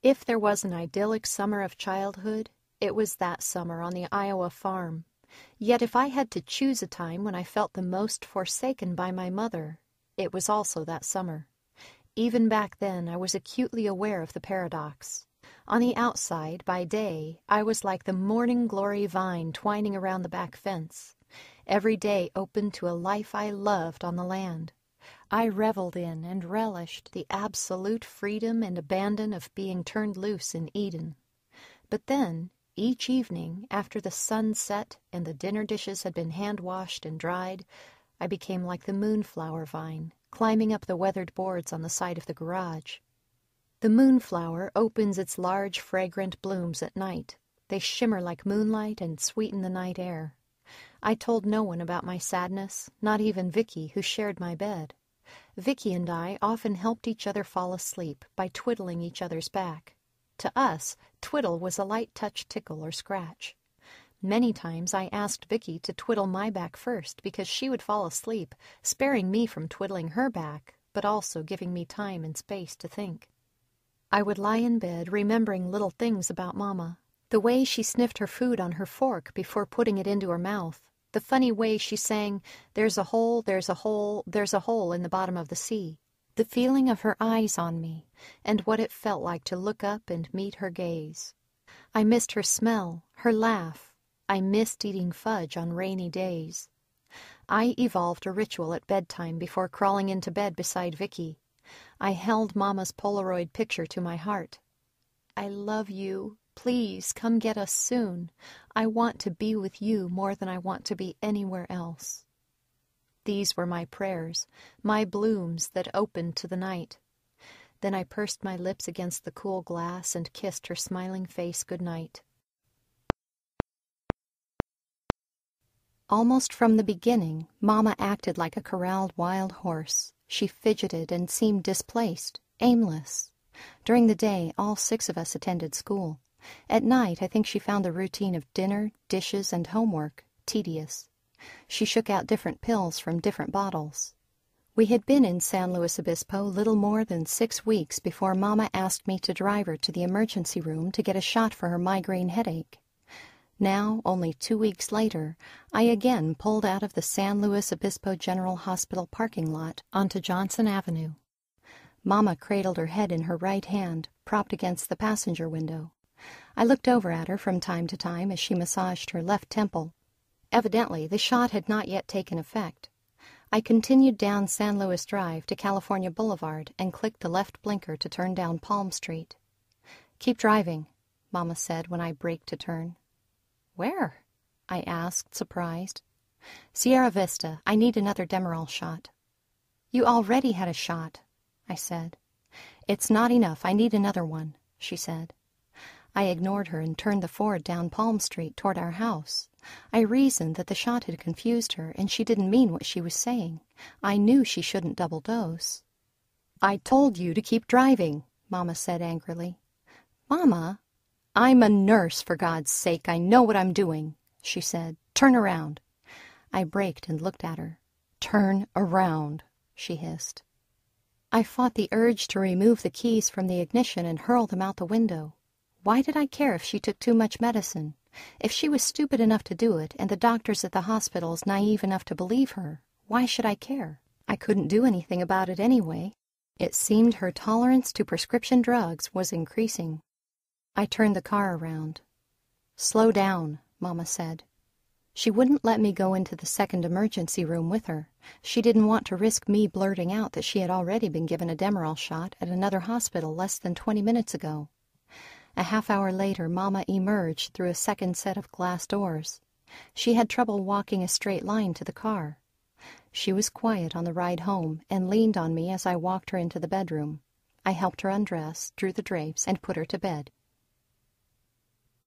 If there was an idyllic summer of childhood, it was that summer on the Iowa farm. Yet if I had to choose a time when I felt the most forsaken by my mother, it was also that summer. Even back then I was acutely aware of the paradox. On the outside, by day, I was like the morning glory vine twining around the back fence. Every day opened to a life I loved on the land. I reveled in and relished the absolute freedom and abandon of being turned loose in Eden. But then, each evening, after the sun set and the dinner dishes had been hand-washed and dried, I became like the moonflower vine, climbing up the weathered boards on the side of the garage. The moonflower opens its large, fragrant blooms at night. They shimmer like moonlight and sweeten the night air. I told no one about my sadness, not even Vicky, who shared my bed. Vicky and I often helped each other fall asleep by twiddling each other's back. To us, twiddle was a light touch tickle or scratch. Many times I asked Vicky to twiddle my back first because she would fall asleep, sparing me from twiddling her back, but also giving me time and space to think. I would lie in bed remembering little things about Mama, the way she sniffed her food on her fork before putting it into her mouth, the funny way she sang, "There's a hole, there's a hole, there's a hole in the bottom of the sea," the feeling of her eyes on me, and what it felt like to look up and meet her gaze. I missed her smell, her laugh. I missed eating fudge on rainy days. I evolved a ritual at bedtime before crawling into bed beside Vicky. I held Mama's Polaroid picture to my heart. "I love you. Please come get us soon. I want to be with you more than I want to be anywhere else." These were my prayers, my blooms that opened to the night. Then I pursed my lips against the cool glass and kissed her smiling face good night. Almost from the beginning, Mama acted like a corralled wild horse. She fidgeted and seemed displaced, aimless. During the day, all 6 of us attended school. At night, I think she found the routine of dinner, dishes, and homework tedious. She shook out different pills from different bottles. We had been in San Luis Obispo little more than 6 weeks before Mama asked me to drive her to the emergency room to get a shot for her migraine headache. Now, only 2 weeks later, I again pulled out of the San Luis Obispo General Hospital parking lot onto Johnson Avenue. Mama cradled her head in her right hand, propped against the passenger window. I looked over at her from time to time as she massaged her left temple. Evidently, the shot had not yet taken effect. I continued down San Luis Drive to California Boulevard and clicked the left blinker to turn down Palm Street. "Keep driving," Mama said when I braked to turn. "Where?" I asked, surprised. "Sierra Vista. I need another Demerol shot." "You already had a shot," I said. "It's not enough. I need another one," she said. I ignored her and turned the Ford down Palm Street toward our house. I reasoned that the shot had confused her, and she didn't mean what she was saying. I knew she shouldn't double dose. "I told you to keep driving," Mama said angrily. "Mama!" "I'm a nurse, for God's sake. I know what I'm doing," she said. "Turn around." I braked and looked at her. "Turn around," she hissed. I fought the urge to remove the keys from the ignition and hurl them out the window. Why did I care if she took too much medicine? If she was stupid enough to do it, and the doctors at the hospitals naive enough to believe her, why should I care? I couldn't do anything about it anyway. It seemed her tolerance to prescription drugs was increasing. I turned the car around. "Slow down," Mama said. She wouldn't let me go into the second emergency room with her. She didn't want to risk me blurting out that she had already been given a Demerol shot at another hospital less than 20 minutes ago. A half-hour later, Mama emerged through a second set of glass doors. She had trouble walking a straight line to the car. She was quiet on the ride home and leaned on me as I walked her into the bedroom. I helped her undress, drew the drapes, and put her to bed.